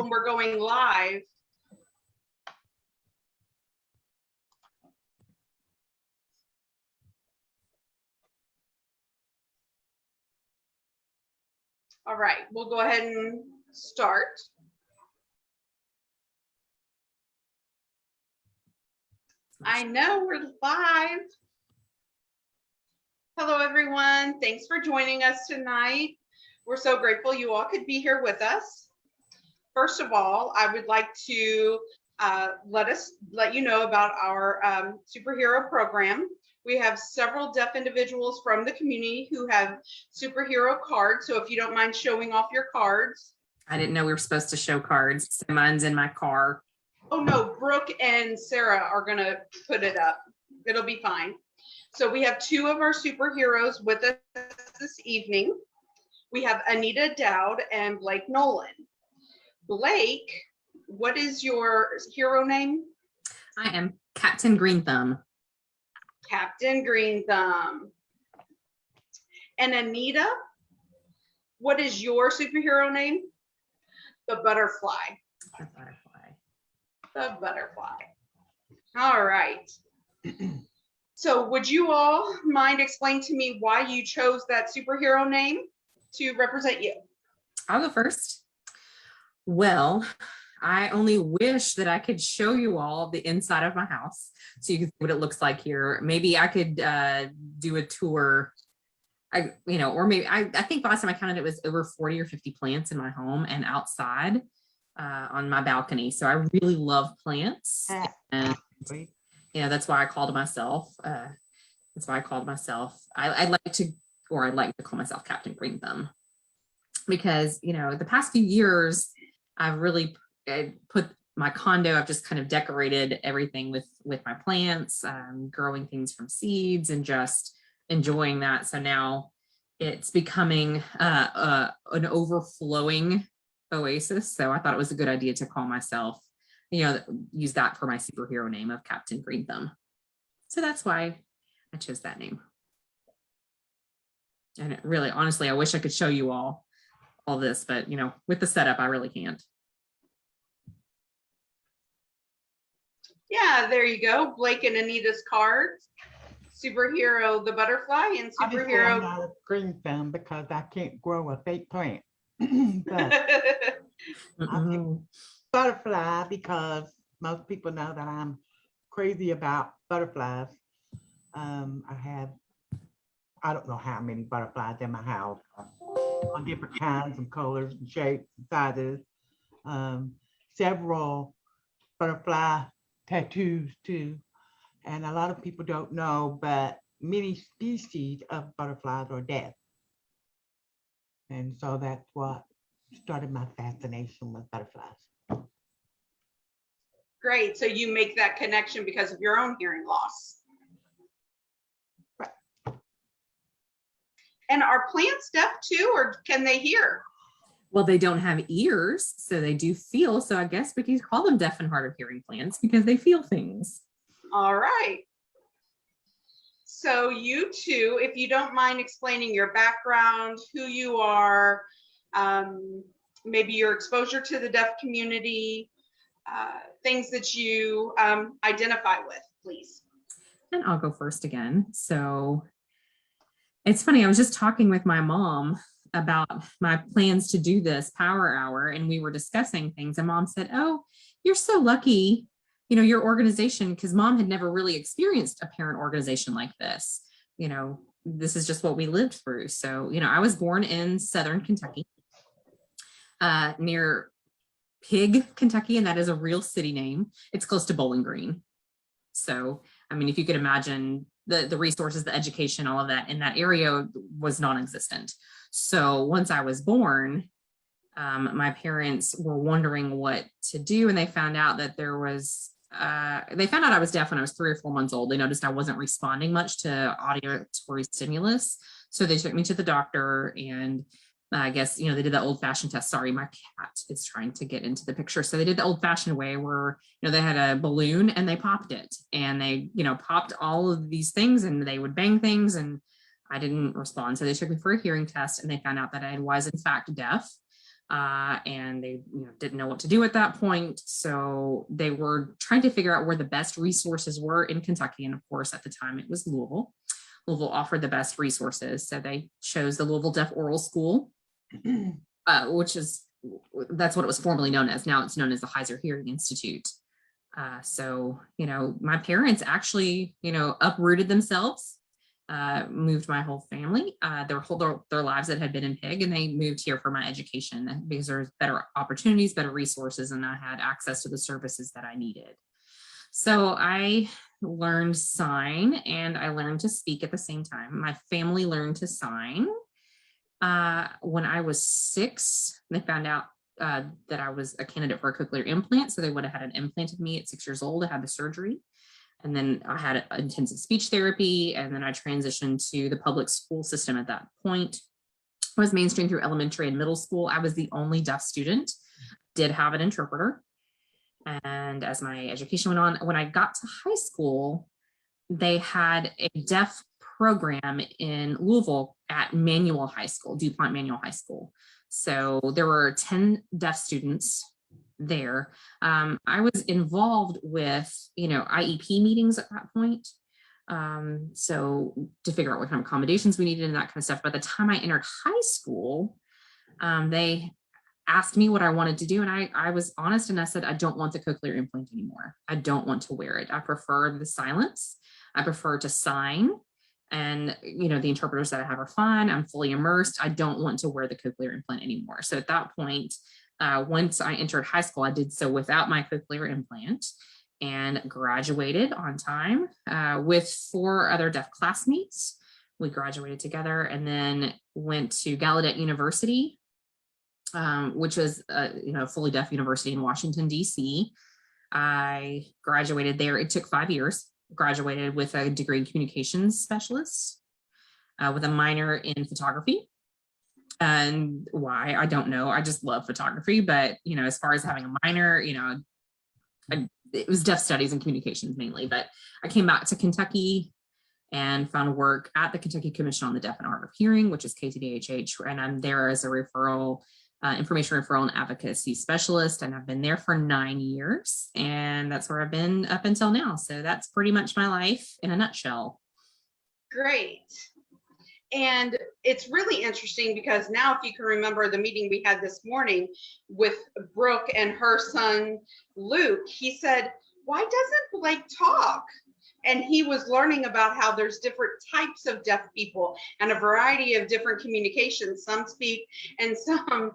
when we're going live. All right, we'll go ahead and start. I know we're live. Hello, everyone. Thanks for joining us tonight. We're so grateful you all could be here with us. First of all, I would like to let you know about our superhero program. We have several deaf individuals from the community who have superhero cards. So if you don't mind showing off your cards. I didn't know we were supposed to show cards. So mine's in my car. Oh no, Brooke and Sarah are gonna put it up. It'll be fine. So we have two of our superheroes with us this evening. We have Anita Dowd and Blake Nolan. Blake, what is your hero name? I am Captain Green Thumb. Captain Green Thumb. And Anita, what is your superhero name? The Butterfly. The Butterfly. The Butterfly. All right. So would you all mind explaining to me why you chose that superhero name to represent you? I'll go first. Well, I only wish that I could show you all the inside of my house so you can see what it looks like here. Maybe I could do a tour. Or maybe I think last time I counted it was over 40 or 50 plants in my home and outside on my balcony. So I really love plants. And that's why I called myself. I'd like to call myself Captain Green Thumb, because the past few years I've really put my condo, I've just kind of decorated everything with my plants, growing things from seeds and just enjoying that. So now it's becoming an overflowing oasis. So I thought it was a good idea to call myself, use that for my superhero name of Captain Green Thumb. So that's why I chose that name. And it really, honestly, I wish I could show you all this, but with the setup, I really can't. Yeah, there you go. Blake and Anita's cards. Superhero, the Butterfly, and superhero. I'm not a Green Thumb because I can't grow a fake plant. But I'm Butterfly because most people know that I'm crazy about butterflies. I don't know how many butterflies in my house, on different kinds and colors and shapes and sizes. Several butterfly tattoos too. And a lot of people don't know, but many species of butterflies are deaf. And so that's what started my fascination with butterflies. Great. So you make that connection because of your own hearing loss. Right. And are plants deaf too, or can they hear? Well, they don't have ears, so they do feel. So I guess we could call them deaf and hard of hearing plants because they feel things. All right. So you two, if you don't mind explaining your background, who you are, maybe your exposure to the deaf community, things that you identify with, please. And I'll go first again. So it's funny, I was just talking with my mom about my plans to do this power hour, and we were discussing things, and mom said, "Oh, you're so lucky, your organization," because mom had never really experienced a parent organization like this. This is just what we lived through. So, I was born in Southern Kentucky, near Pig, Kentucky, and that is a real city name. It's close to Bowling Green. So, I mean, if you could imagine the resources, the education, all of that in that area was non-existent. So once I was born, my parents were wondering what to do, and they found out that they found out I was deaf when I was 3 or 4 months old. They noticed I wasn't responding much to auditory stimulus. So they took me to the doctor, and I guess, they did the old fashioned test. Sorry, my cat is trying to get into the picture. So they did the old fashioned way where, they had a balloon and they popped it, and they, popped all of these things, and they would bang things, and I didn't respond. So they took me for a hearing test, and they found out that I was in fact deaf. and they didn't know what to do at that point. So they were trying to figure out where the best resources were in Kentucky. And of course, at the time it was Louisville. Louisville offered the best resources. So they chose the Louisville Deaf Oral School, that's what it was formerly known as. Now it's known as the Heiser Hearing Institute. So, my parents actually, uprooted themselves, moved my whole family, their lives that had been in Pig, and they moved here for my education because there's better opportunities, better resources, and I had access to the services that I needed. So I learned sign and I learned to speak at the same time. My family learned to sign. When I was 6, they found out that I was a candidate for a cochlear implant. So they would have had an implanted me at 6 years old. I had the surgery. And then I had intensive speech therapy. And then I transitioned to the public school system at that point. I was mainstream through elementary and middle school. I was the only deaf student, did have an interpreter. And as my education went on, when I got to high school, they had a deaf program in Louisville at Manual High School, DuPont Manual High School. So there were 10 deaf students there. I was involved with, IEP meetings at that point. So to figure out what kind of accommodations we needed and that kind of stuff. By the time I entered high school, they asked me what I wanted to do. And I was honest and I said, I don't want the cochlear implant anymore. I don't want to wear it. I prefer the silence. I prefer to sign. And, the interpreters that I have are fine. I'm fully immersed. I don't want to wear the cochlear implant anymore. So at that point, once I entered high school, I did so without my cochlear implant and graduated on time with 4 other deaf classmates. We graduated together and then went to Gallaudet University, which was a fully deaf university in Washington, D.C. I graduated there. It took 5 years. Graduated with a degree in communications specialist with a minor in photography. And why, I don't know. I just love photography. But, as far as having a minor, it was deaf studies and communications mainly. But I came back to Kentucky and found work at the Kentucky Commission on the Deaf and Hard of Hearing, which is KTDHH. And I'm there as a information referral and advocacy specialist. And I've been there for 9 years. And that's where I've been up until now. So that's pretty much my life in a nutshell. Great. And it's really interesting because now, if you can remember the meeting we had this morning with Brooke and her son, Luke, he said, why doesn't Blake talk? And he was learning about how there's different types of deaf people and a variety of different communications. Some speak and some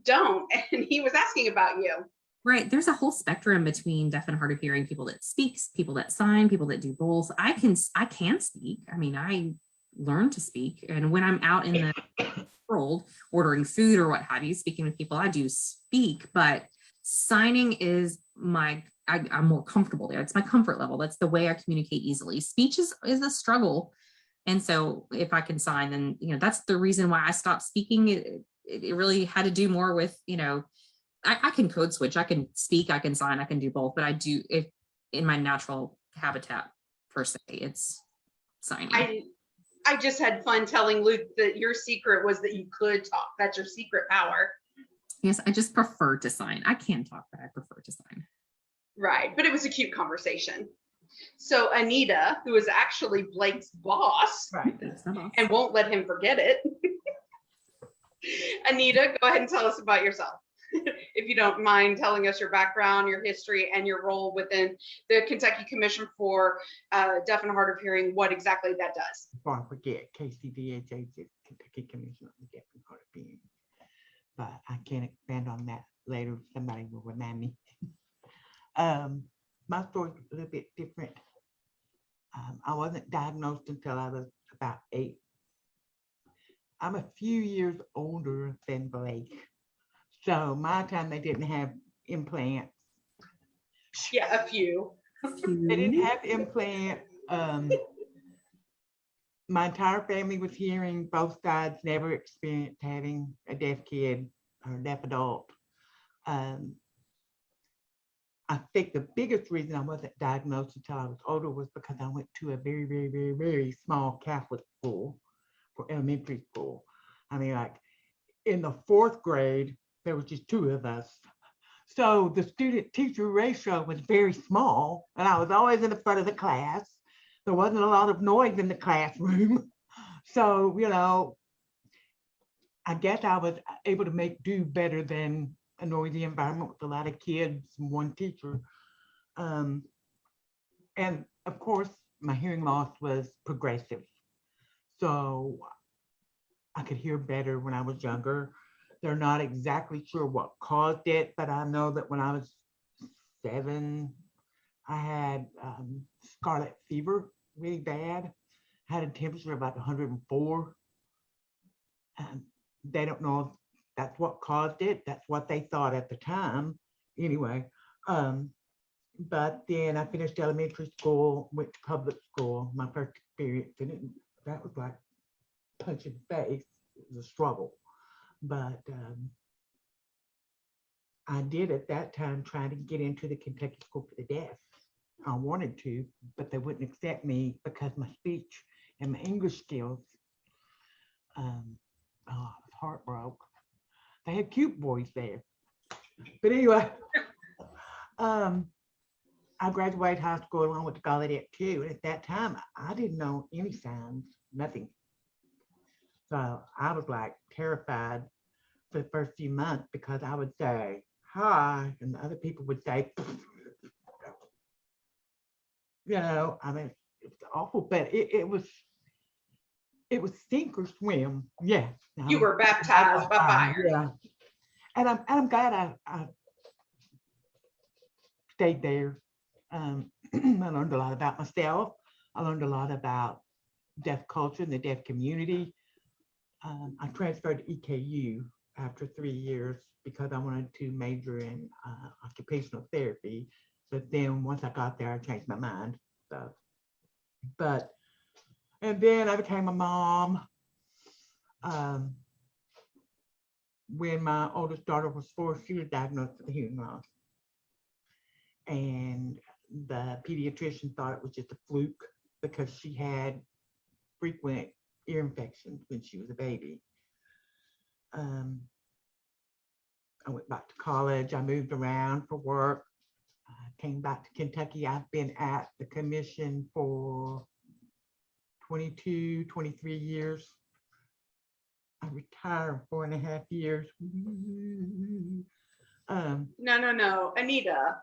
don't. And he was asking about you. Right. There's a whole spectrum between deaf and hard of hearing, people that speak, people that sign, people that do both. I can speak. I mean, I learned to speak. And when I'm out in the world ordering food or what have you, speaking with people, I do speak, but signing is I'm more comfortable there. It's my comfort level. That's the way I communicate easily. Speech is a struggle. And so if I can sign, then, that's the reason why I stopped speaking. It really had to do more with, I can code switch. I can speak, I can sign, I can do both, but I do it in my natural habitat per se. It's signing. I just had fun telling Luke that your secret was that you could talk. That's your secret power. Yes, I just prefer to sign. I can talk, but I prefer to sign. Right, but it was a cute conversation. So Anita, who is actually Blake's boss, right, that's my boss, and won't let him forget it. Anita, go ahead and tell us about yourself. If you don't mind telling us your background, your history, and your role within the Kentucky Commission for Deaf and Hard of Hearing, what exactly that does. Before I forget, KCDHH is Kentucky Commission on the Deaf and Hard of Hearing. But I can expand on that later. Somebody will remind me. My story is a little bit different. I wasn't diagnosed until I was about 8. I'm a few years older than Blake. So my time they didn't have implants. Yeah, a few. They didn't have implants. My entire family was hearing, both sides, never experienced having a deaf kid or a deaf adult. I think the biggest reason I wasn't diagnosed until I was older was because I went to a very, very, very, very small Catholic school for elementary school. I mean, like in the 4th grade, there was just two of us. So the student teacher ratio was very small, and I was always in the front of the class. There wasn't a lot of noise in the classroom. So, I guess I was able to make do better than a noisy environment with a lot of kids and one teacher. And of course, my hearing loss was progressive. So I could hear better when I was younger. They're not exactly sure what caused it, but I know that when I was 7, I had scarlet fever really bad. I had a temperature of about 104. They don't know if that's what caused it. That's what they thought at the time. Anyway, but then I finished elementary school, went to public school, my first experience, and that was like punching face. It was a struggle. But I did at that time try to get into the Kentucky School for the Deaf. I wanted to, but they wouldn't accept me because my speech and my English skills. I was heartbroken. They had cute boys there. But anyway, I graduated high school along with the Gallaudet too. And at that time, I didn't know any signs, nothing. So I was like terrified for the first few months because I would say hi, and the other people would say, I mean, it was awful, but it was sink or swim. Yeah. You were baptized by fire. Yeah. And I'm glad I stayed there. I learned a lot about myself. I learned a lot about deaf culture and the deaf community. I transferred to EKU after 3 years because I wanted to major in occupational therapy. But then once I got there, I changed my mind. So, and then I became a mom. When my oldest daughter was 4, she was diagnosed with hearing loss. And the pediatrician thought it was just a fluke because she had frequent ear infections when she was a baby. I went back to college. I moved around for work. I came back to Kentucky. I've been at the commission for 22, 23 years. I retired 4.5 years. No, Anita.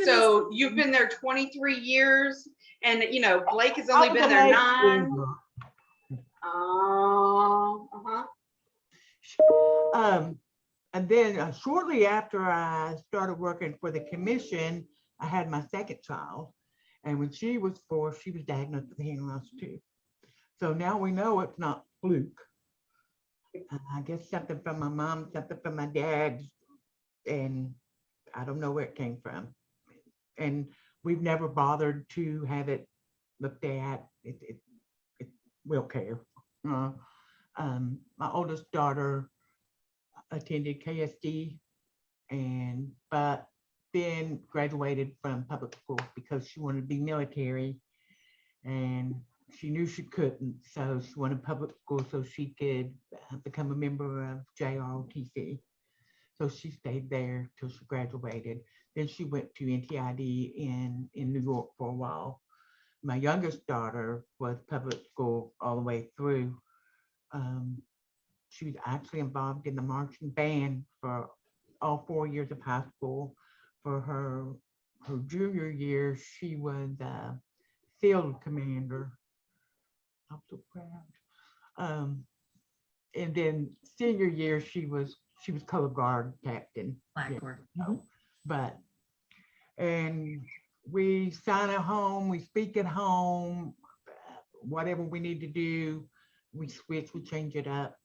So you've been there 23 years, and Blake has only been there 9. And then shortly after I started working for the commission, I had my second child. And when she was 4, she was diagnosed with hearing loss too. So now we know it's not fluke. I guess something from my mom, something from my dad, and I don't know where it came from. And we've never bothered to have it looked at. We'll care. My oldest daughter attended KSD, but then graduated from public school because she wanted to be military, and she knew she couldn't, so she wanted public school so she could become a member of JROTC. So she stayed there till she graduated. Then she went to NTID in New York for a while. My youngest daughter was public school all the way through. She was actually involved in the marching band for all 4 years of high school. For her junior year, she was field commander. I'm so proud. And then senior year, she was color guard captain. And we sign at home, we speak at home, whatever we need to do, we switch, we change it up.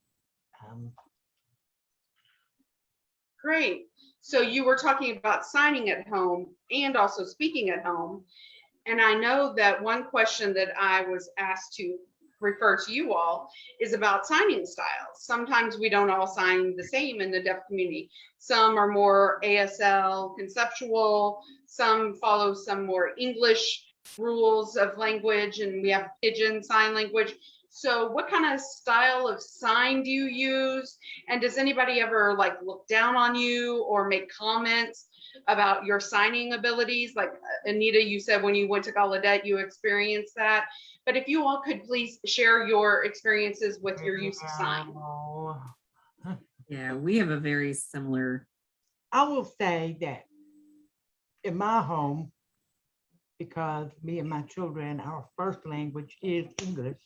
Great. So you were talking about signing at home and also speaking at home. And I know that one question that I was asked to refer to you all is about signing styles. Sometimes we don't all sign the same in the deaf community. Some are more ASL conceptual, some follow some more English rules of language, and we have Pidgin sign language. So what kind of style of sign do you use? And does anybody ever like look down on you or make comments about your signing abilities? Like Anita, you said when you went to Gallaudet, you experienced that. But if you all could please share your experiences with your use of sign. Oh, Yeah, we have a very similar. I will say that in my home, because me and my children, our first language is English,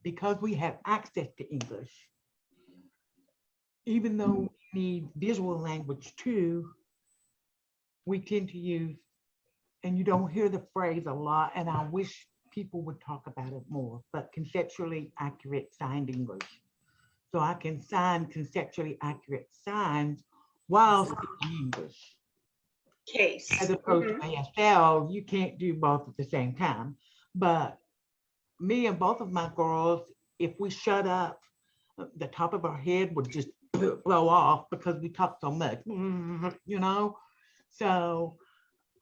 because we have access to English, even though we need visual language too, we tend to use, and you don't hear the phrase a lot, and I wish people would talk about it more, but conceptually accurate signed English. So I can sign conceptually accurate signs while speaking English. Case. As opposed to ASL, you can't do both at the same time. But me and both of my girls, if we shut up, the top of our head would just blow off because we talk so much, you know? So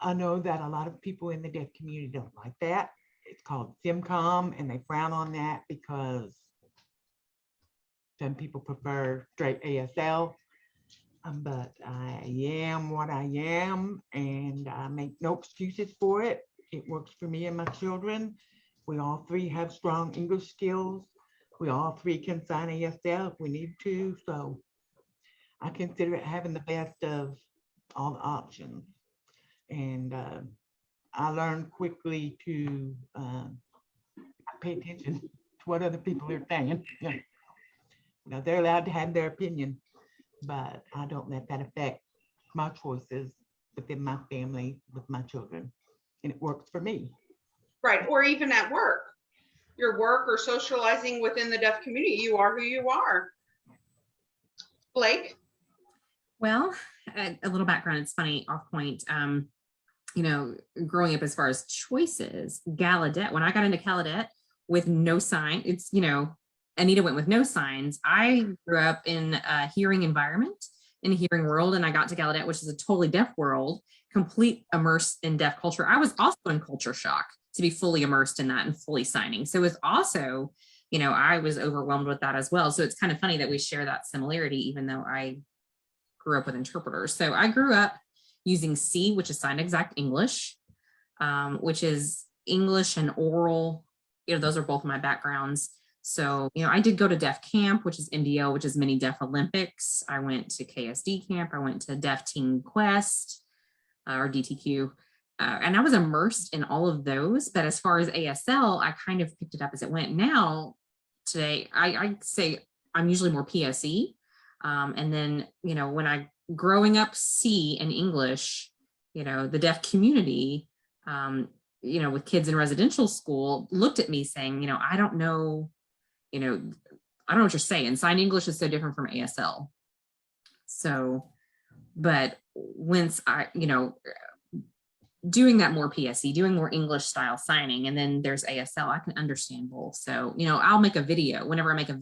I know that a lot of people in the deaf community don't like that. It's called SimCom, and they frown on that because some people prefer straight ASL. But I am what I am, and I make no excuses for it. It works for me and my children. We all three have strong English skills. We all three can sign ASL if we need to. So I consider it having the best of all the options. And I learned quickly to pay attention to what other people are saying. You know, they're allowed to have their opinion, but I don't let that affect my choices within my family with my children. And it works for me. Right. Or even at work, your work or socializing within the deaf community, you are who you are. Blake? Well, a little background. It's funny, off point. You know, growing up as far as choices, Gallaudet, when I got into Gallaudet with no sign, it's, you know, Anita went with no signs. I grew up in a hearing environment, in a hearing world, and I got to Gallaudet, which is a totally deaf world, complete immersed in deaf culture. I was also in culture shock to be fully immersed in that and fully signing. So it was also, you know, I was overwhelmed with that as well. So it's kind of funny that we share that similarity, even though I grew up with interpreters. So I grew up using C, which is signed exact English, which is English and oral. You know, those are both my backgrounds. So, you know, I did go to Deaf Camp, which is MDO, which is Mini Deaf Olympics. I went to KSD Camp. I went to Deaf Teen Quest or DTQ. And I was immersed in all of those. But as far as ASL, I kind of picked it up as it went. Now, today, I say I'm usually more PSE. And then, you know, when I growing up C in English, you know, the deaf community, you know, with kids in residential school looked at me saying, you know, I don't know, you know, I don't know what you're saying. Sign English is so different from ASL. So, but once I, you know, doing that more PSE, doing more English style signing, and then there's ASL, I can understand both. So, you know, I'll make a video whenever I make a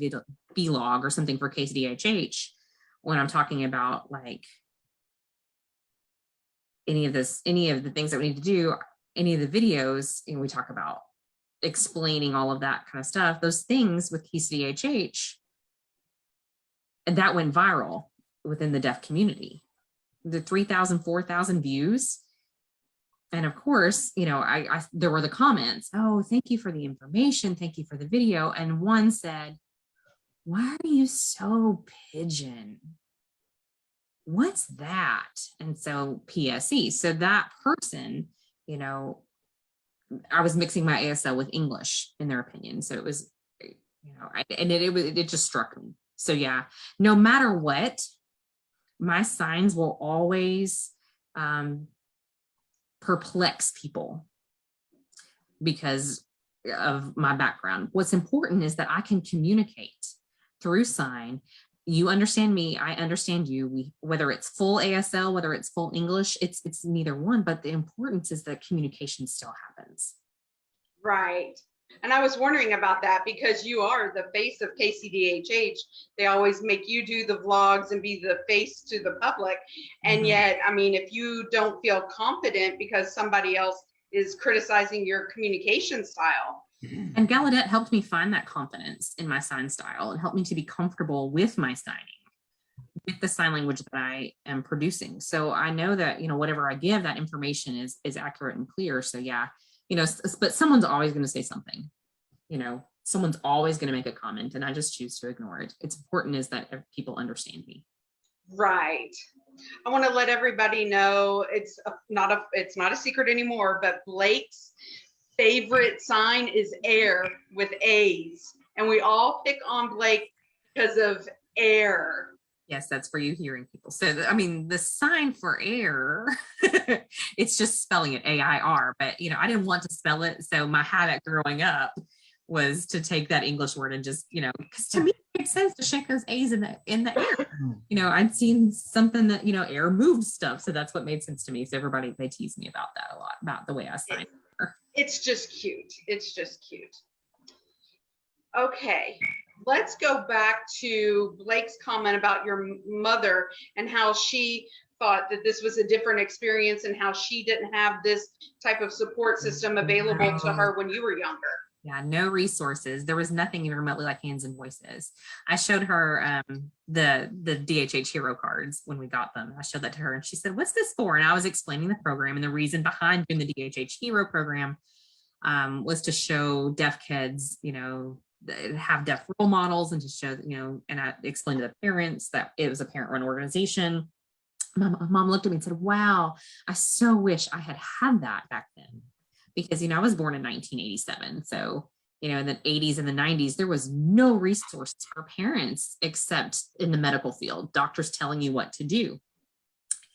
vlog or something for DHH, when I'm talking about like any of the things that we need to do, any of the videos, you know, we talk about explaining all of that kind of stuff, those things with DHH, and that went viral within the deaf community. The 3,000, 4,000 views. And of course, you know, there were the comments, oh, thank you for the information. Thank you for the video. And one said, why are you so pigeon? What's that? And so PSE. So that person, you know, I was mixing my ASL with English in their opinion. So it was, you know, it just struck me. So yeah, no matter what, my signs will always perplex people because of my background. What's important is that I can communicate through sign. You understand me, I understand you. Whether it's full ASL, whether it's full English, it's neither one, but the importance is that communication still happens. Right. And I was wondering about that because you are the face of KCDHH. They always make you do the vlogs and be the face to the public. And yet, I mean, if you don't feel confident because somebody else is criticizing your communication style, And Gallaudet helped me find that confidence in my sign style and helped me to be comfortable with my signing, with the sign language that I am producing. So I know that, whatever I give, that information is accurate and clear. So yeah, but someone's always going to say something, someone's always going to make a comment, and I just choose to ignore it. It's important is that people understand me. Right. I want to let everybody know it's not a secret anymore, but Blake's favorite sign is air with A's. And we all pick on Blake because of air. Yes, that's for you hearing people. So, the sign for air, it's just spelling it AIR, but, I didn't want to spell it. So my habit growing up was to take that English word and just, because to me, it makes sense to shake those A's in the air. I'd seen something that, air moved stuff. So that's what made sense to me. So everybody, they tease me about that a lot, about the way I sign. It's just cute. It's just cute. Okay. Let's go back to Blake's comment about your mother and how she thought that this was a different experience and how she didn't have this type of support system available to her when you were younger. Yeah, no resources. There was nothing even remotely like Hands and Voices. I showed her the DHH hero cards when we got them. I showed that to her and she said, "What's this for?" And I was explaining the program, and the reason behind doing the DHH hero program was to show deaf kids, have deaf role models, and to show, and I explained to the parents that it was a parent-run organization. My mom looked at me and said, "Wow, I so wish I had had that back then." Because, I was born in 1987. So, in the 80s and the 90s, there was no resources for parents except in the medical field, doctors telling you what to do.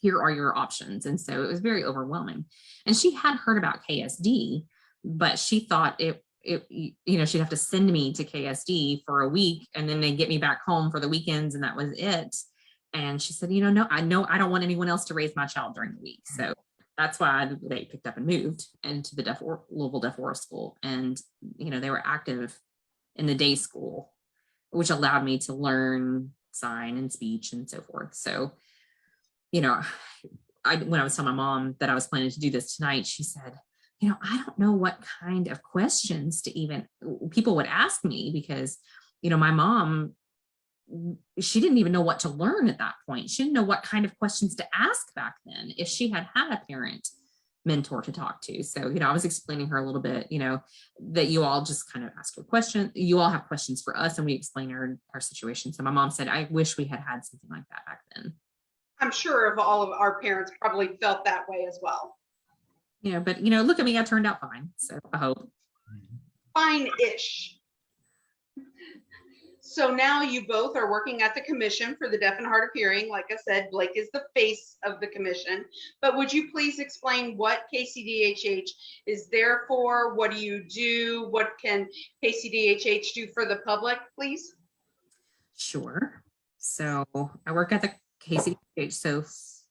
Here are your options. And so it was very overwhelming. And she had heard about KSD, but she thought she'd have to send me to KSD for a week and then they'd get me back home for the weekends and that was it. And she said, no, I don't want anyone else to raise my child during the week. So that's why they picked up and moved into the Louisville Deaf Oral School. And, they were active in the day school, which allowed me to learn sign and speech and so forth. So, when I was telling my mom that I was planning to do this tonight, she said, I don't know what kind of questions people would ask me because, my mom, she didn't even know what to learn at that point. She didn't know what kind of questions to ask back then if she had had a parent mentor to talk to. So, I was explaining her a little bit, that you all just kind of ask her questions. You all have questions for us and we explain our situation. So my mom said, I wish we had had something like that back then. I'm sure of all of our parents probably felt that way as well. But, look at me, I turned out fine. So I hope. Fine-ish. So now you both are working at the commission for the deaf and hard of hearing. Like I said, Blake is the face of the commission. But would you please explain what KCDHH is there for? What do you do? What can KCDHH do for the public, please? Sure. So I work at the KCDHH. So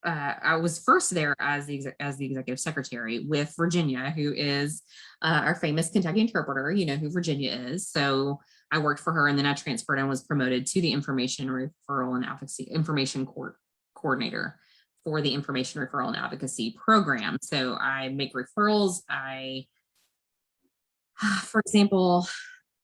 I was first there as the executive secretary with Virginia, who is our famous Kentucky interpreter. You know who Virginia is. So I worked for her and then I transferred and was promoted to the information referral and advocacy information coordinator for the information referral and advocacy program. So I make referrals. For example,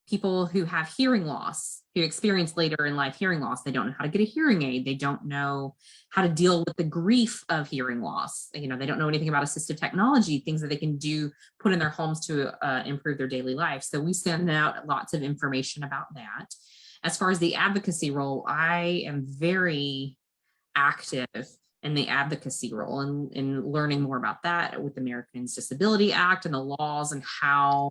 people who have hearing loss, who experience later in life hearing loss, they don't know how to get a hearing aid. They don't know how to deal with the grief of hearing loss. They don't know anything about assistive technology, things that they can do, put in their homes to improve their daily life. So we send out lots of information about that. As far as the advocacy role, I am very active in the advocacy role and learning more about that with the Americans Disability Act and the laws and how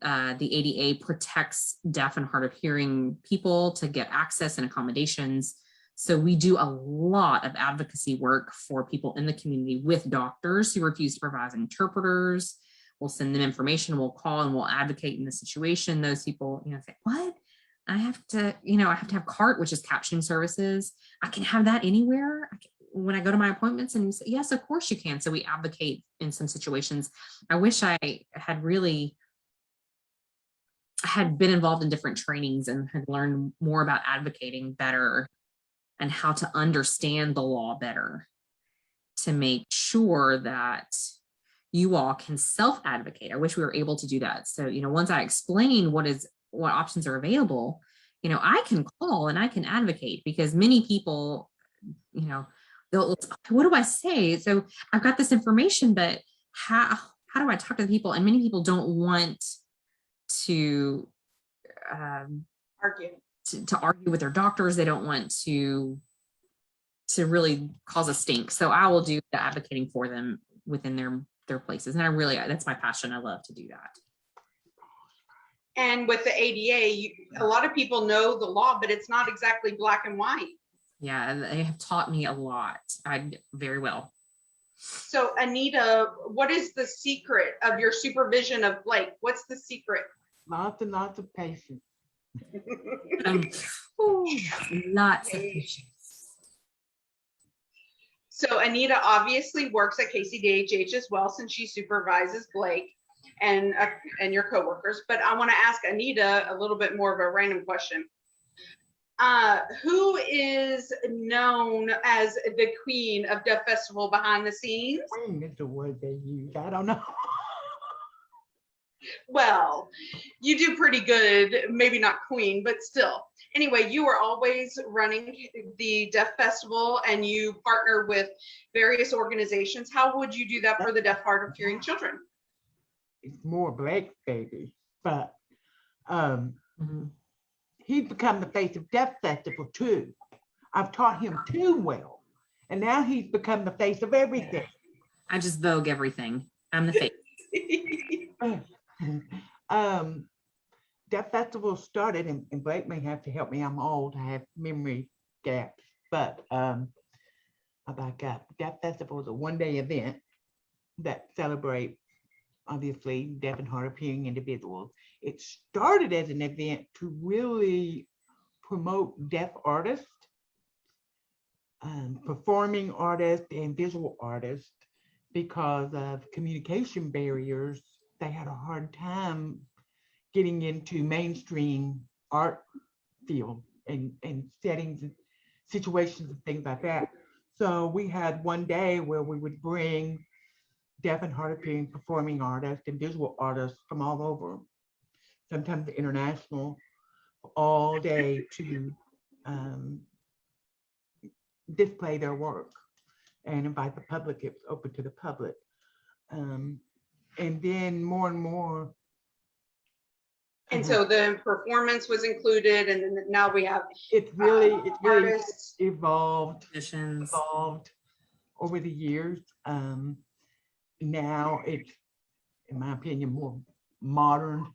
the ADA protects deaf and hard of hearing people to get access and accommodations. So we do a lot of advocacy work for people in the community with doctors who refuse to provide interpreters. We'll send them information, we'll call and we'll advocate in the situation. Those people, say, what? I have to have CART, which is captioning services. I can have that anywhere. When I go to my appointments, and you say, yes, of course you can. So we advocate in some situations. I wish I had been involved in different trainings and had learned more about advocating better and how to understand the law better to make sure that, you all can self-advocate. I wish we were able to do that. So, once I explain what options are available, I can call and I can advocate, because many people, they'll, what do I say? So I've got this information, but how do I talk to the people? And many people don't want to Argue. to argue with their doctors. They don't want to really cause a stink. So I will do the advocating for them within their places. And that's my passion. I love to do that. And with the ADA, a lot of people know the law, but it's not exactly black and white. Yeah, they have taught me a lot. Very well. So Anita, what is the secret of your supervision of Blake? What's the secret? Lots and lots of patience. Lots of patience. So Anita obviously works at KCDHH as well, since she supervises Blake and your coworkers. But I want to ask Anita a little bit more of a random question. Who is known as the queen of Deaf Festival behind the scenes? Queen is the word they use. I don't know. Well, you do pretty good, maybe not queen, but still. Anyway, you are always running the Deaf Festival and you partner with various organizations. How would you do that for the deaf, hard of hearing children? It's more Blake's baby, but Mhm. he's become the face of Deaf Festival too. I've taught him too well, and now he's become the face of everything. I just vogue everything. I'm the face. Deaf Festival started, and Blake may have to help me. I'm old. I have memory gaps, but I back up. Deaf Festival is a one-day event that celebrates, obviously, deaf and hard of hearing individuals. It started as an event to really promote deaf artists, performing artists, and visual artists. Because of communication barriers, they had a hard time getting into mainstream art field and settings and situations and things like that. So we had one day where we would bring deaf and hard of hearing performing artists and visual artists from all over, sometimes international, all day to display their work and invite the public. It was open to the public. And then more and more. And so the performance was included, and then now we have It's really artists. evolved Musicians. over the years. Now it's, in my opinion, more modern.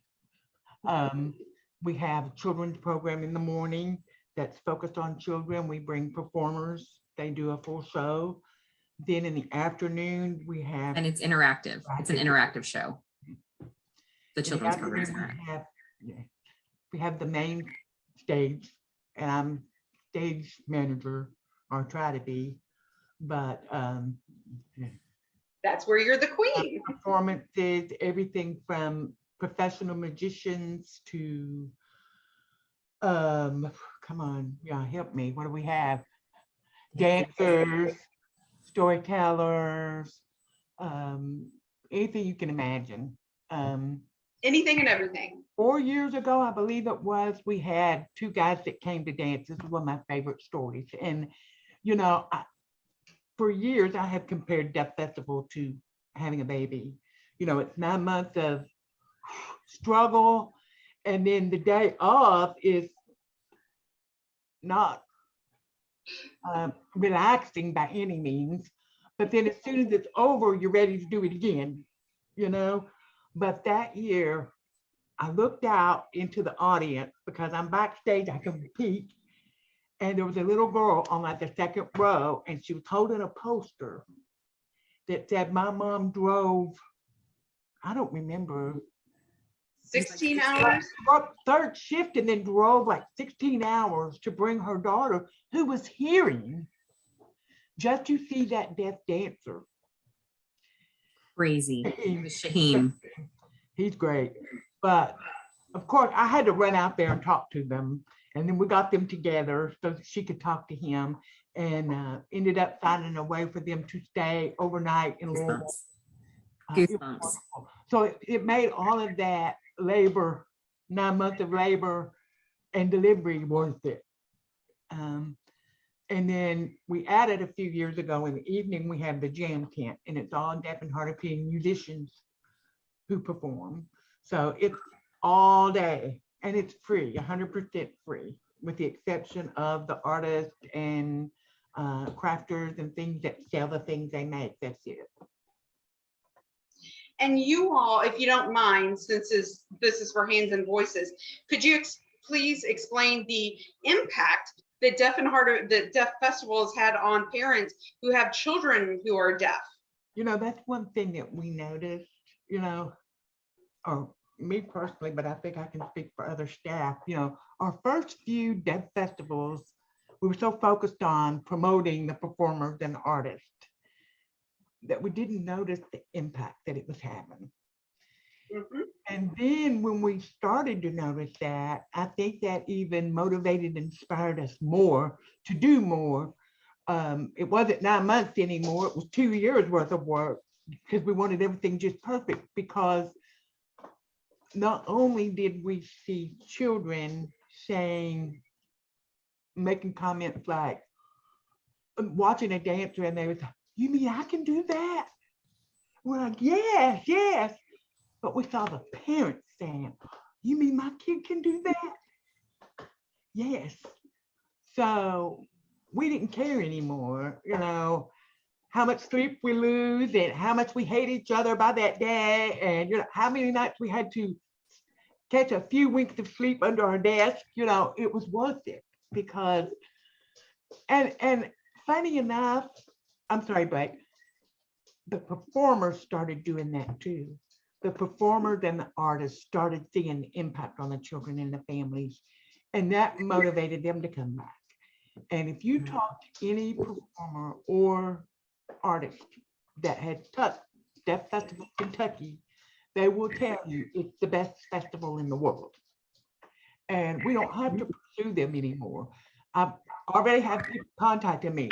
We have a children's program in the morning that's focused on children. We bring performers. They do a full show. Then in the afternoon, we have. And it's interactive. It's an interactive show. The children's program is interactive. We have the main stage, and I'm stage manager, or try to be, but That's where you're the queen. performances, everything from professional magicians to come on, yeah, help me. What do we have? Dancers, storytellers, anything you can imagine. Anything and everything. 4 years ago, I believe it was, we had two guys that came to dance. This is one of my favorite stories. And, for years, I have compared Deaf Festival to having a baby. It's 9 months of struggle. And then the day off is not relaxing by any means. But then as soon as it's over, you're ready to do it again, But that year, I looked out into the audience because I'm backstage, I can peek, and there was a little girl on like the second row, and she was holding a poster that said, "My mom drove," I don't remember, 16 hours. third shift, and then drove like 16 hours to bring her daughter, who was hearing, just to see that deaf dancer. Crazy. Shaheem. He's great. But of course, I had to run out there and talk to them. And then we got them together so that she could talk to him, and ended up finding a way for them to stay overnight in Louisville. It was Goosebumps. wonderful. So it made all of that labor, 9 months of labor and delivery worth it. And then we added a few years ago in the evening, we have the jam tent, and it's all deaf and hard of hearing musicians who perform. So it's all day and it's free, 100% free, with the exception of the artists and crafters and things that sell the things they make. That's it. And you all, if you don't mind, since this is for Hands and Voices, could you please explain the impact that Deaf Festival has had on parents who have children who are deaf? That's one thing that we noticed, or me personally, but I think I can speak for other staff. Our first few deaf festivals, we were so focused on promoting the performers and the artists that we didn't notice the impact that it was having. Mm-hmm. And then when we started to notice that, I think that even motivated and inspired us more to do more. It wasn't 9 months anymore, it was 2 years worth of work, because we wanted everything just perfect. Because not only did we see children making comments like, watching a dancer and they was, you mean I can do that? We're like, yes, yes. But we saw the parents saying, you mean my kid can do that? Yes. So we didn't care anymore, how much sleep we lose and how much we hate each other by that day, and how many nights we had to catch a few winks of sleep under our desk. It was worth it, because and funny enough, I'm sorry, but the performers started doing that too. The performers and the artists started seeing the impact on the children and the families, and that motivated them to come back. And if you talk to any performer or artist that had touched Deaf Festival Kentucky, they will tell you it's the best festival in the world. And we don't have to pursue them anymore. I've already had people contacting me.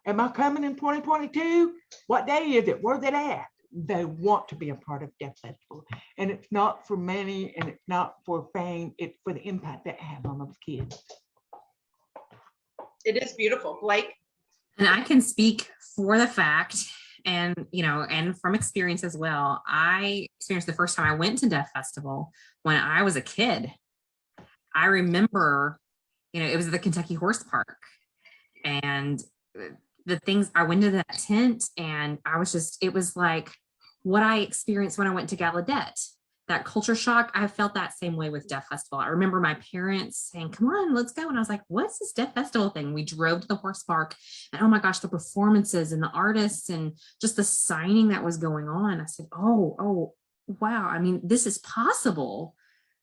Am I coming in 2022? What day is it? Where's it at? They want to be a part of Deaf Festival. And it's not for money and it's not for fame. It's for the impact that it has on those kids. It is beautiful. Blake? And I can speak for the fact, and and from experience as well. I experienced the first time I went to Deaf Festival when I was a kid. I remember, it was the Kentucky Horse Park, and the things, I went to that tent and it was like what I experienced when I went to Gallaudet. That culture shock, I felt that same way with Deaf Festival. I remember my parents saying, come on, let's go. And I was like, what's this Deaf Festival thing? We drove to the horse park and oh my gosh, the performances and the artists and just the signing that was going on. I said, oh, wow. I mean, this is possible,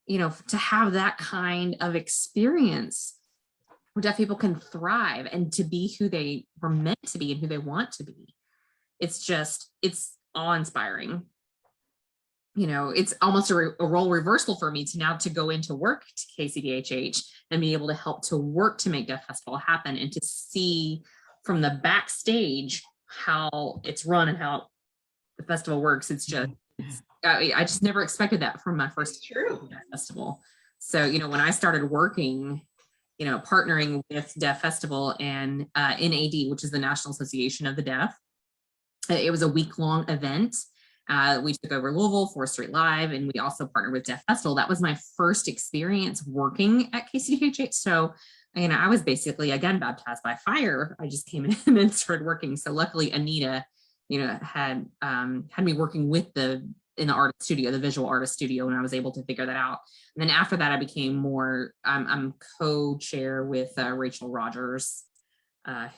to have that kind of experience where deaf people can thrive and to be who they were meant to be and who they want to be. It's awe-inspiring. It's almost a role reversal for me to go into work to KCDHH and be able to help to work to make Deaf Festival happen and to see from the backstage how it's run and how the festival works. I just never expected that from my first Deaf Festival. So, when I started working, partnering with Deaf Festival and NAD, which is the National Association of the Deaf, it was a week-long event. We took over Louisville, 4th Street Live, and we also partnered with Deaf Festival. That was my first experience working at KCDHH. So, I was basically, again, baptized by fire. I just came in and started working. So luckily, Anita, had me working in the art studio, the visual artist studio, and I was able to figure that out. And then after that, I became more, I'm co-chair with Rachel Rogers,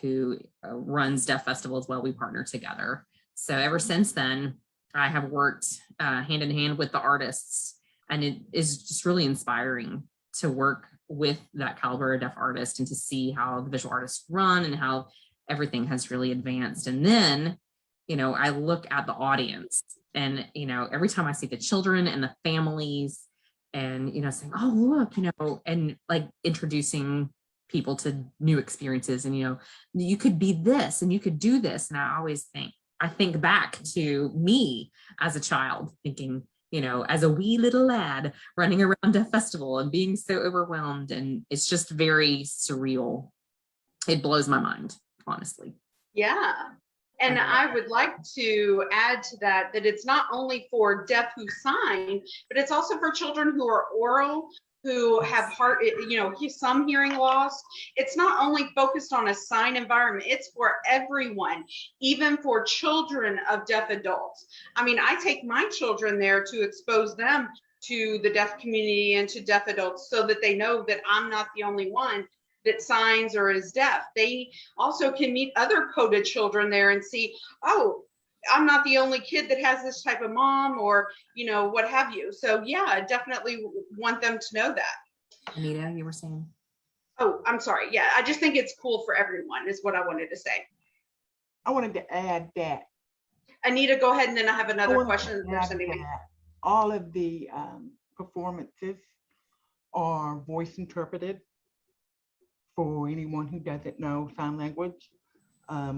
who runs Deaf Festival as well. We partner together. So ever since then, I have worked hand in hand with the artists, and it is just really inspiring to work with that caliber of deaf artist and to see how the visual artists run and how everything has really advanced. And then, I look at the audience and, every time I see the children and the families and, saying, oh, look, and like introducing people to new experiences and, you could be this and you could do this. And I always think, I think back to me as a child thinking, as a wee little lad running around a festival and being so overwhelmed. And it's just very surreal. It blows my mind, honestly. Yeah. And I would like to add to that it's not only for deaf who sign, but it's also for children who are oral, who have some hearing loss. It's not only focused on a sign environment, it's for everyone, even for children of deaf adults. I mean, I take my children there to expose them to the deaf community and to deaf adults so that they know that I'm not the only one that signs or is deaf. They also can meet other coded children there and see, oh, I'm not the only kid that has this type of mom, or what have you. So yeah, I definitely want them to know that. Anita, you were saying? Oh, I'm sorry. Yeah, I just think it's cool for everyone is what I wanted to say. I wanted to add that. Anita, go ahead, and then I have another question. All of the performances are voice interpreted for anyone who doesn't know sign language.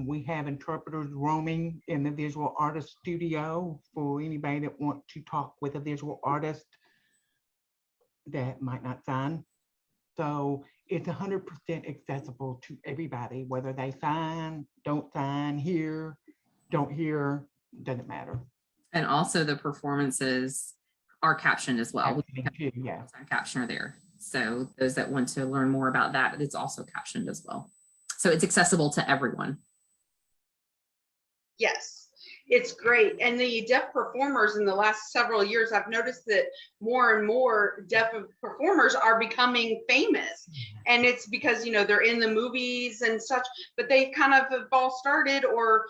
We have interpreters roaming in the visual artist studio for anybody that wants to talk with a visual artist that might not sign. So it's 100% accessible to everybody, whether they sign, don't sign, hear, don't hear, doesn't matter. And also the performances are captioned as well. Yeah. Captioner there. So those that want to learn more about that, it's also captioned as well. So it's accessible to everyone. Yes, it's great. And the deaf performers in the last several years, I've noticed that more and more deaf performers are becoming famous. And it's because, they're in the movies and such, but they kind of have all started or,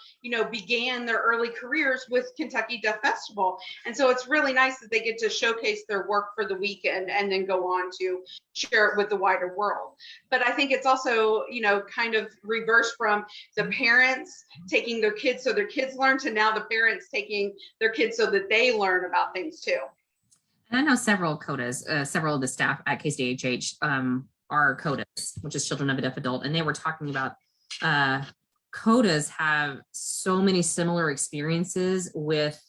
began their early careers with Kentucky Deaf Festival. And so it's really nice that they get to showcase their work for the weekend and then go on to share it with the wider world. But I think it's also, kind of reversed from the parents taking their kids so their kids learn to now the parents taking their kids so that they learn about things too. And I know several CODAs, several of the staff at DHH are CODAs, which is children of a deaf adult. And they were talking about CODAs have so many similar experiences with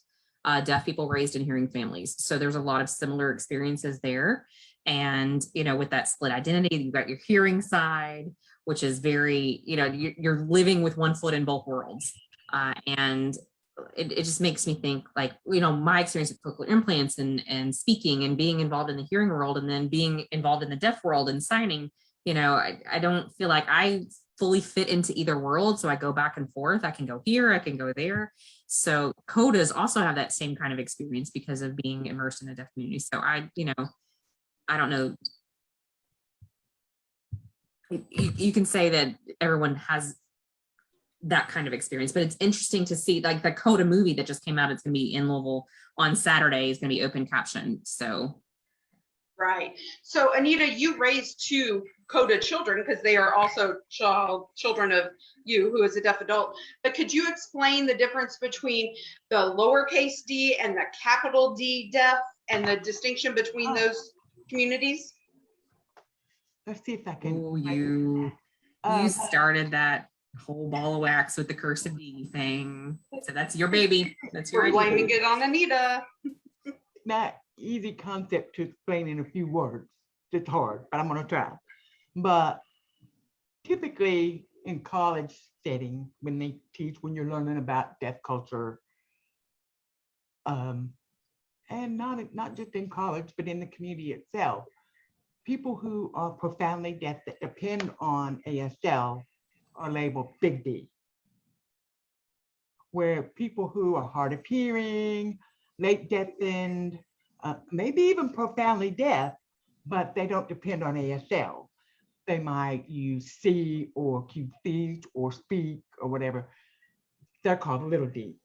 deaf people raised in hearing families. So there's a lot of similar experiences there. And, with that split identity, you've got your hearing side, which is very, you're living with one foot in both worlds. And it just makes me think like, my experience with cochlear implants and speaking and being involved in the hearing world and then being involved in the deaf world and signing, I don't feel like I fully fit into either world. So I go back and forth. I can go here, I can go there. So CODAs also have that same kind of experience because of being immersed in the deaf community. So I don't know. You can say that everyone has that kind of experience, but it's interesting to see like the CODA movie that just came out. It's going to be in Louisville on Saturday. It's going to be open caption. So. Right. So Anita, you raised 2 CODA children because they are also children of you who is a deaf adult. But could you explain the difference between the lowercase d and the capital D deaf and the distinction between those communities? Let's see if I can. Oh, you started that whole ball of wax with the cursive D thing. So that's your baby. That's your We're blaming it on Anita. Not easy concept to explain in a few words. It's hard, but I'm going to try. But typically in college setting, when they teach, when you're learning about deaf culture, and not just in college, but in the community itself, people who are profoundly deaf that depend on ASL are labeled Big D. Where people who are hard of hearing, late deafened, maybe even profoundly deaf, but they don't depend on ASL. They might use C or Q speech or speak or whatever. They're called little d.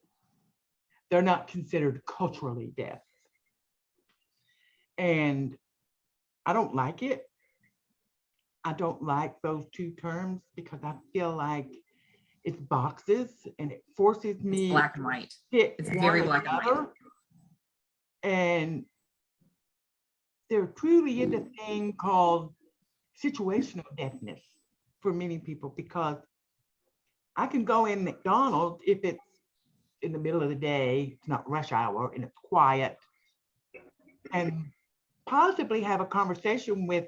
They're not considered culturally deaf. And I don't like it. I don't like those 2 terms because I feel like it's boxes and it forces me. It's black and white. It's very black and white. And there truly is a thing called situational deafness for many people, because I can go in McDonald's if it's in the middle of the day, it's not rush hour, and it's quiet, and possibly have a conversation with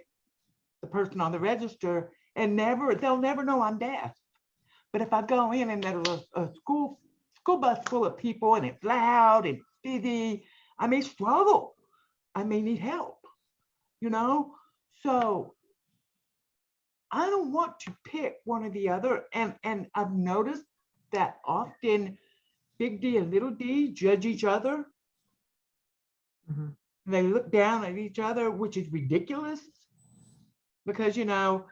the person on the register, and they'll never know I'm deaf. But if I go in and there's a school bus full of people and it's loud and busy, I may struggle. I may need help, you know? So I don't want to pick one or the other. And I've noticed that often Big D and Little D judge each other. Mhm. They look down at each other, which is ridiculous because, you know,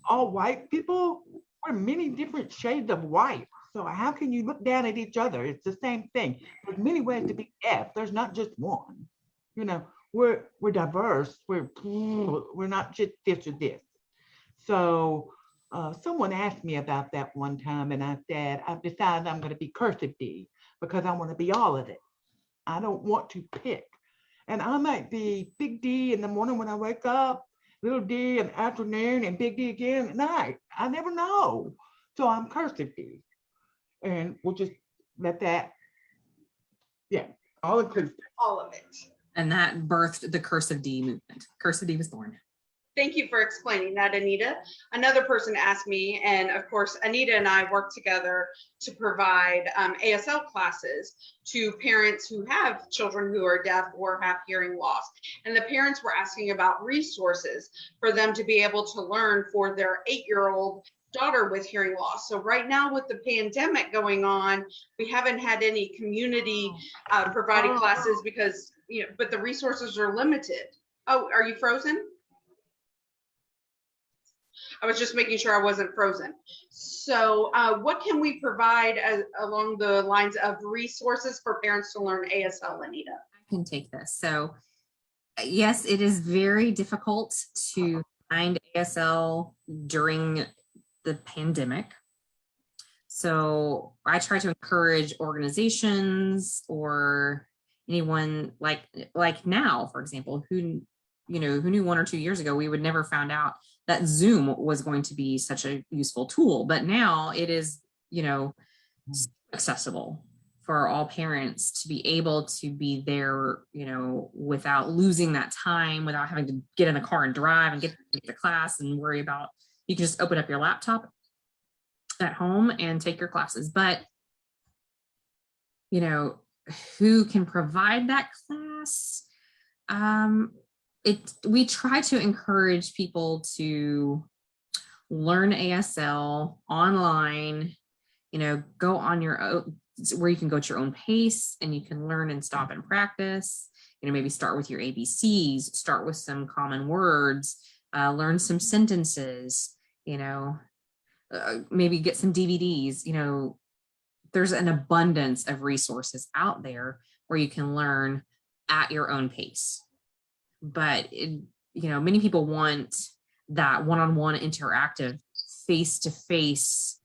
all white people, we're many different shades of white. So how can you look down at each other? It's the same thing. There's many ways to be deaf. There's not just one. You know, we're diverse. We're not just this or this. So someone asked me about that one time, and I said, I've decided I'm going to be cursive D because I want to be all of it. I don't want to pick. And I might be Big D in the morning when I wake up, Little D in the afternoon, and Big D again at night. I never know. So I'm cursive D. And we'll just let that, yeah, all inclusive. All of it. And that birthed the Cursive D movement. Cursive D was born. Thank you for explaining that, Anita. Another person asked me, and of course, Anita and I work together to provide ASL classes to parents who have children who are deaf or have hearing loss. And the parents were asking about resources for them to be able to learn for their 8-year-old daughter with hearing loss. So right now with the pandemic going on, we haven't had any community provided classes because, you know, but the resources are limited. Oh, are you frozen? I was just making sure I wasn't frozen. So what can we provide along the lines of resources for parents to learn ASL, Anita? I can take this. So yes, it is very difficult to find ASL during the pandemic. So I try to encourage organizations or anyone like now, for example, who knew 1 or 2 years ago, we would never found out that Zoom was going to be such a useful tool. But now it is, accessible for all parents to be able to be there, without losing that time, without having to get in the car and drive and get to class and worry about, you can just open up your laptop at home and take your classes. But, who can provide that class? We try to encourage people to learn ASL online, go on your own, where you can go at your own pace and you can learn and stop and practice, maybe start with your ABCs, start with some common words, learn some sentences, maybe get some DVDs, there's an abundance of resources out there where you can learn at your own pace. But, many people want that one-on-one interactive face-to-face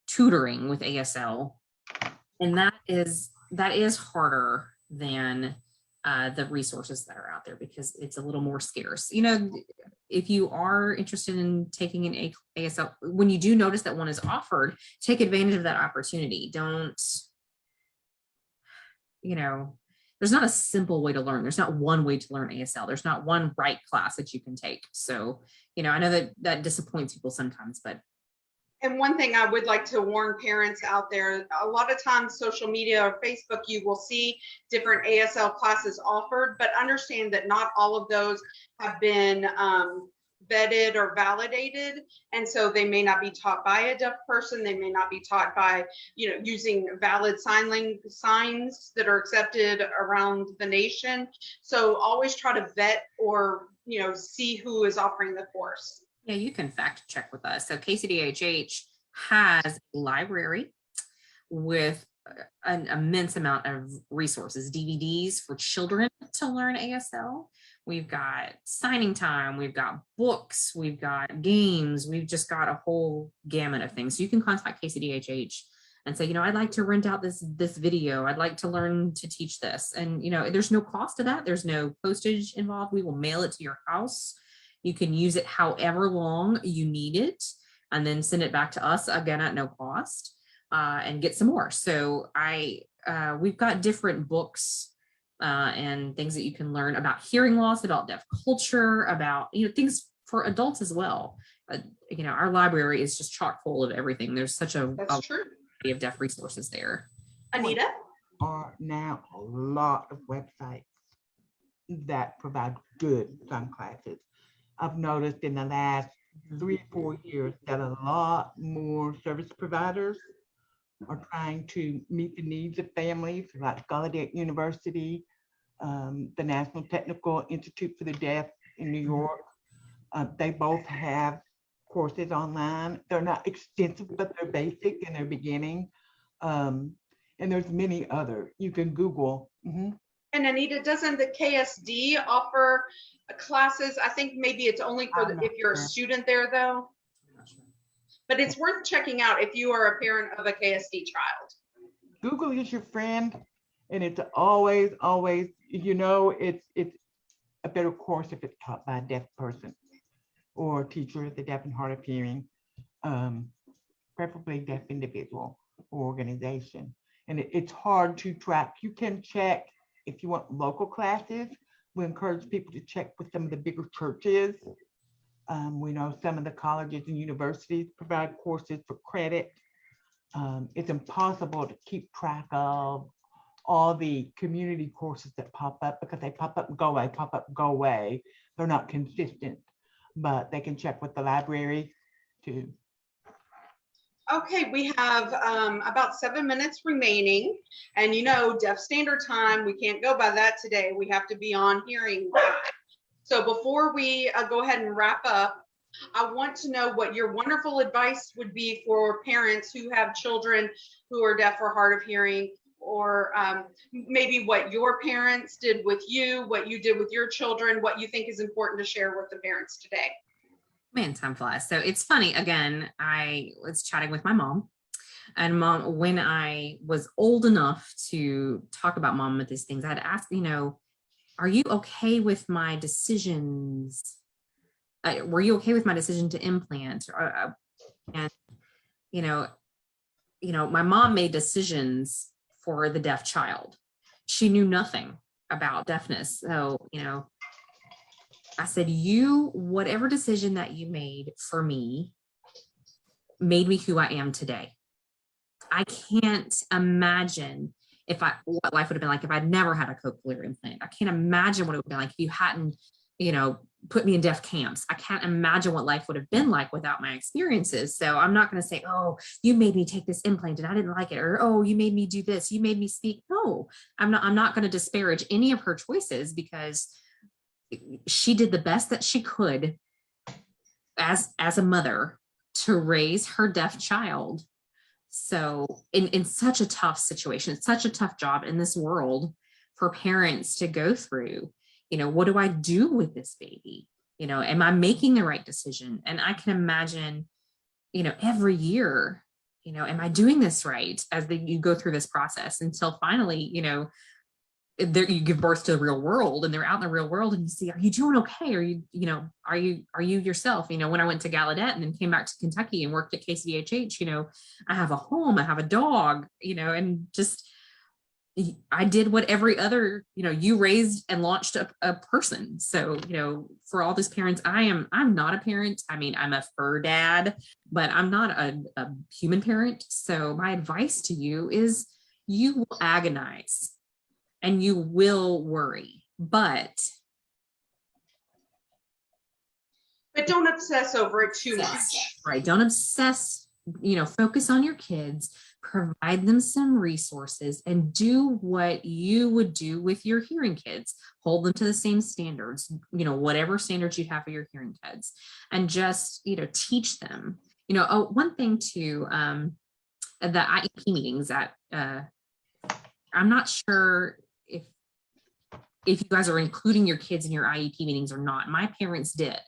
tutoring with ASL. And that is harder than the resources that are out there because it's a little more scarce. If you are interested in taking an ASL, when you do notice that one is offered, take advantage of that opportunity. Don't, there's not a simple way to learn. There's not one way to learn ASL. There's not one right class that you can take. So, I know that disappoints people sometimes, but. And one thing I would like to warn parents out there, a lot of times social media or Facebook, you will see different ASL classes offered, but understand that not all of those have been vetted or validated. And so they may not be taught by a deaf person. They may not be taught by, using valid signs that are accepted around the nation. So always try to vet or, see who is offering the course. Yeah, you can fact check with us. So KCDHH has a library with an immense amount of resources, DVDs for children to learn ASL. We've got signing time, we've got books, we've got games, we've just got a whole gamut of things. So you can contact KCDHH and say, I'd like to rent out this video. I'd like to learn to teach this. And, there's no cost to that. There's no postage involved. We will mail it to your house. You can use it however long you need it and then send it back to us again at no cost and get some more. So I we've got different books and things that you can learn about hearing loss, about deaf culture, about, things for adults as well. Our library is just chock full of everything. There's such a That's true. variety of deaf resources there. Anita? Are now a lot of websites that provide good some classes. I've noticed in the last 3 or 4 years that a lot more service providers are trying to meet the needs of families, like Gallaudet University, the National Technical Institute for the Deaf in New York. They both have courses online. They're not extensive, but they're basic and they're beginning. And there's many other. You can Google. And Anita, doesn't the KSD offer classes? I think maybe it's only for if you're a student there, though. But it's worth checking out if you are a parent of a KSD child. Google is your friend, and it's always, it's a better course if it's taught by a deaf person or a teacher of the deaf and hard of hearing, preferably deaf individual or organization. And it's hard to track. You can check if you want local classes. We encourage people to check with some of the bigger churches. We know some of the colleges and universities provide courses for credit. It's impossible to keep track of all the community courses that pop up because they pop up and go away, pop up and go away. They're not consistent, but they can check with the library too. Okay, we have about 7 minutes remaining, and Deaf Standard Time, we can't go by that today. We have to be on hearing time. So before we go ahead and wrap up, I want to know what your wonderful advice would be for parents who have children who are deaf or hard of hearing, or maybe what your parents did with you, what you did with your children, what you think is important to share with the parents today. Man, time flies. So it's funny, again, I was chatting with my mom, and mom, when I was old enough to talk about mom with these things, I'd ask, are you okay with my decisions? Were you okay with my decision to implant? And, my mom made decisions for the deaf child. She knew nothing about deafness. So, I said, whatever decision that you made for me made me who I am today. I can't imagine what life would have been like if I'd never had a cochlear implant. I can't imagine what it would have been like if you hadn't, put me in deaf camps. I can't imagine what life would have been like without my experiences. So I'm not going to say, oh, you made me take this implant and I didn't like it, or, oh, you made me do this, you made me speak. No, I'm not going to disparage any of her choices, because she did the best that she could as a mother to raise her deaf child. So in such a tough situation, it's such a tough job in this world for parents to go through. What do I do with this baby? Am I making the right decision? And I can imagine, every year, am I doing this right as you go through this process until finally, you give birth to the real world, and they're out in the real world, and you see, are you doing okay? Are you yourself? When I went to Gallaudet and then came back to Kentucky and worked at DHH, I have a home, I have a dog, and just, I did what every other, you raised and launched a person. So, for all these parents, I'm not a parent. I mean, I'm a fur dad, but I'm not a human parent. So my advice to you is, you will agonize and you will worry, but don't obsess over it too much. Right. Don't obsess, focus on your kids, provide them some resources, and do what you would do with your hearing kids. Hold them to the same standards, whatever standards you have for your hearing kids, and just, teach them. One thing too, the IEP meetings that I'm not sure if you guys are including your kids in your IEP meetings or not. My parents did.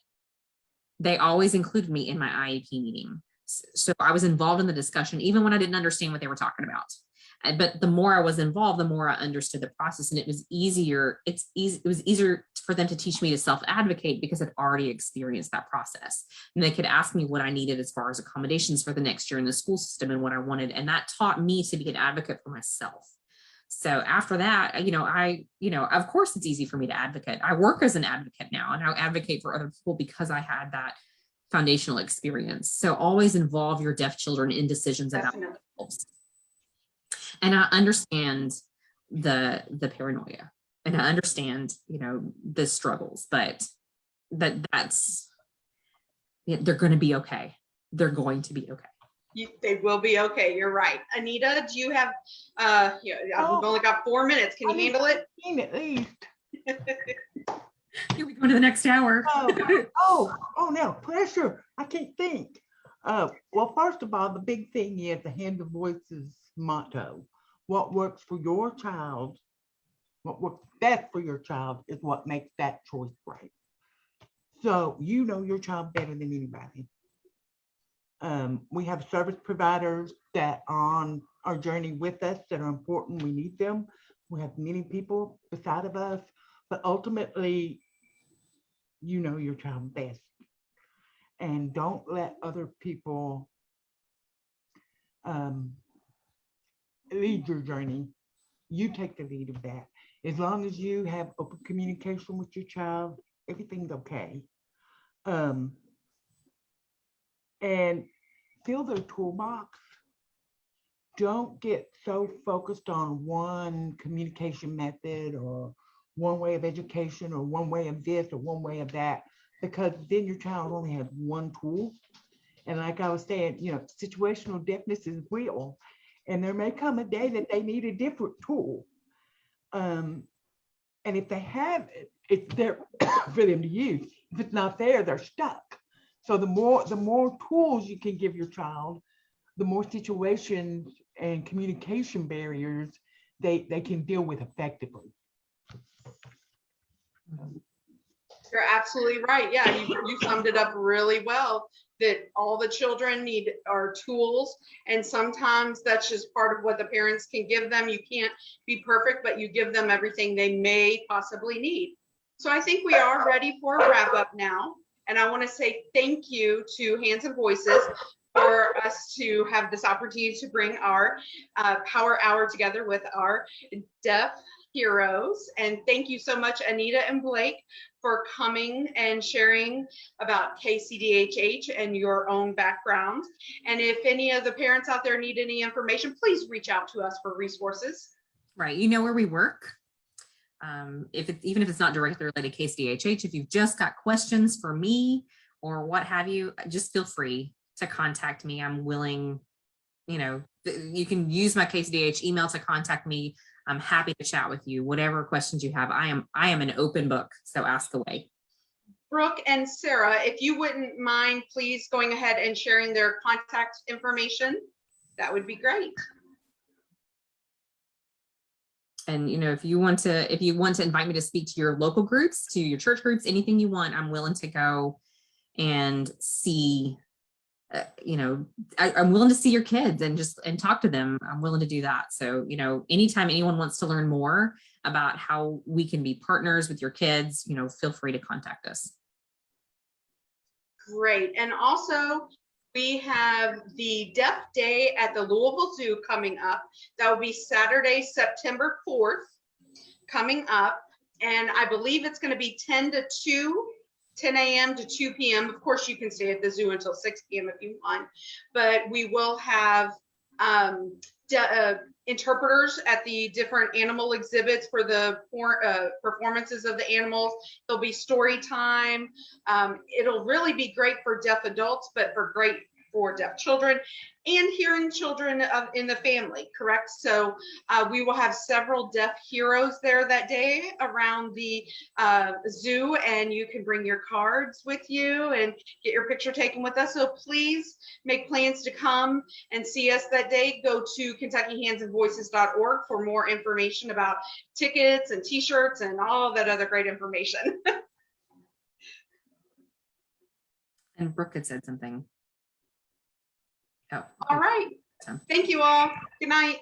They always included me in my IEP meeting. So I was involved in the discussion, even when I didn't understand what they were talking about. But the more I was involved, the more I understood the process, and it was easier. It was easier for them to teach me to self-advocate because I'd already experienced that process. And they could ask me what I needed as far as accommodations for the next year in the school system and what I wanted. And that taught me to be an advocate for myself. So after that, of course it's easy for me to advocate. I work as an advocate now, and I advocate for other people because I had that foundational experience. So always involve your deaf children in decisions about Definitely. themselves. And I understand the paranoia, and I understand, the struggles, but that's, they're going to be okay. They're going to be okay. They will be okay. You're right. Anita, do you have, we've only got 4 minutes. Can you handle it? At least. Here we go to the next hour. No, pressure. I can't think. Well, first of all, the big thing is the Hands and Voices motto. What works for your child, what works best for your child is what makes that choice right. So you know your child better than anybody. We have service providers that are on our journey with us that are important. We need them. We have many people beside of us, but ultimately, you know your child best. And don't let other people lead your journey. You take the lead of that. As long as you have open communication with your child, everything's okay. And fill their toolbox. Don't get so focused on one communication method or one way of education or one way of this or one way of that, because then your child only has one tool. And like I was saying, situational deafness is real. And there may come a day that they need a different tool. And if they have it, it's there for them to use. If it's not there, they're stuck. So the more tools you can give your child, the more situations and communication barriers they can deal with effectively. You're absolutely right. Yeah, you summed it up really well, that all the children need are tools. And sometimes that's just part of what the parents can give them. You can't be perfect, but you give them everything they may possibly need. So I think we are ready for a wrap up now. And I want to say thank you to Hands and Voices for us to have this opportunity to bring our Power Hour together with our deaf heroes. And thank you so much, Anita and Blake, for coming and sharing about KCDHH and your own background. And if any of the parents out there need any information, please reach out to us for resources. Right. You know where we work. Even if it's not directly related to KCDHH, if you've just got questions for me or what have you, just feel free to contact me. I'm willing, you can use my KCDH email to contact me. I'm happy to chat with you. Whatever questions you have, I am an open book, so ask away. Brooke and Sarah, if you wouldn't mind, please going ahead and sharing their contact information, that would be great. And if you want to invite me to speak to your local groups, to your church groups, anything you want, I'm willing to go and see. I'm willing to see your kids and talk to them. I'm willing to do that. So, anytime anyone wants to learn more about how we can be partners with your kids, feel free to contact us. Great. And also, we have the Deaf Day at the Louisville Zoo coming up. That will be Saturday, September 4th, coming up. And I believe it's going to be 10 a.m. to 2 p.m. Of course, you can stay at the zoo until 6 p.m. if you want. But we will have interpreters at the different animal exhibits for the performances of the animals. There'll be story time. It'll really be great for deaf adults, but great for deaf children and hearing children in the family, correct? So we will have several deaf heroes there that day around the zoo, and you can bring your cards with you and get your picture taken with us. So please make plans to come and see us that day. Go to KentuckyHandsandVoices.org for more information about tickets and t-shirts and all that other great information. And Brooke had said something. Oh. All right. Thank you all. Good night.